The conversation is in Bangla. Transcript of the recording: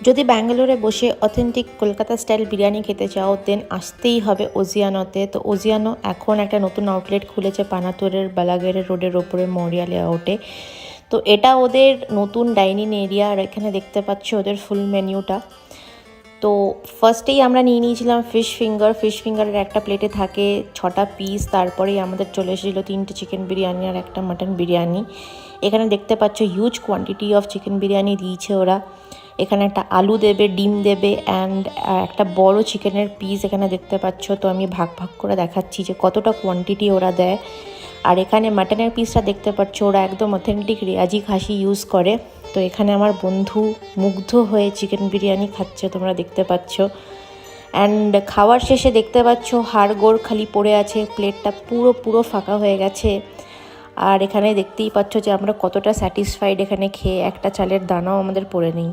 যদি ব্যাঙ্গালোরে বসে অথেন্টিক কলকাতা স্টাইল বিরিয়ানি খেতে চাও দেন আসতেই হবে ওজিয়ানোতে। তো ওজিয়ানো এখন একটা নতুন আউটলেট খুলেছে পানাতুরের বালাগেরের রোডের ওপরে মরিয়া লেআউটে। তো এটা ওদের নতুন ডাইনিং এরিয়া, আর এখানে দেখতে পাচ্ছ ওদের ফুল মেনিউটা। তো ফার্স্টেই আমরা নিয়ে নিয়েছিলাম ফিশ ফিঙ্গারের একটা প্লেটে থাকে 6টা পিস। তারপরেই আমাদের চলে এসেছিলো 3টে চিকেন বিরিয়ানি আর একটা মাটন বিরিয়ানি। এখানে দেখতে পাচ্ছ huge quantity of chicken biryani দিয়েছে ওরা। এখানে একটা আলু দেবে, ডিম দেবে অ্যান্ড একটা বড় চিকেনের পিস এখানে দেখতে পাচ্ছ। তো আমি ভাগ ভাগ করে দেখাচ্ছি যে কতটা কোয়ান্টিটি ওরা দেয়। আর এখানে মাটনের পিসটা দেখতে পাচ্ছ ওরা একদম অথেন্টিক রেয়াজি খাসি ইউজ করে। তো এখানে আমার বন্ধু মুগ্ধ হয়ে চিকেন বিরিয়ানি খাচ্ছে, তোমরা দেখতে পাচ্ছ। অ্যান্ড খাওয়ার শেষে দেখতে পাচ্ছ হাড়গোড় খালি পড়ে আছে, প্লেটটা পুরো ফাঁকা হয়ে গেছে। আর এখানে দেখতেই পাচ্ছ যে আমরা কতটা স্যাটিসফাইড এখানে খেয়ে, একটা চালের দানাও আমাদের পড়ে নেই।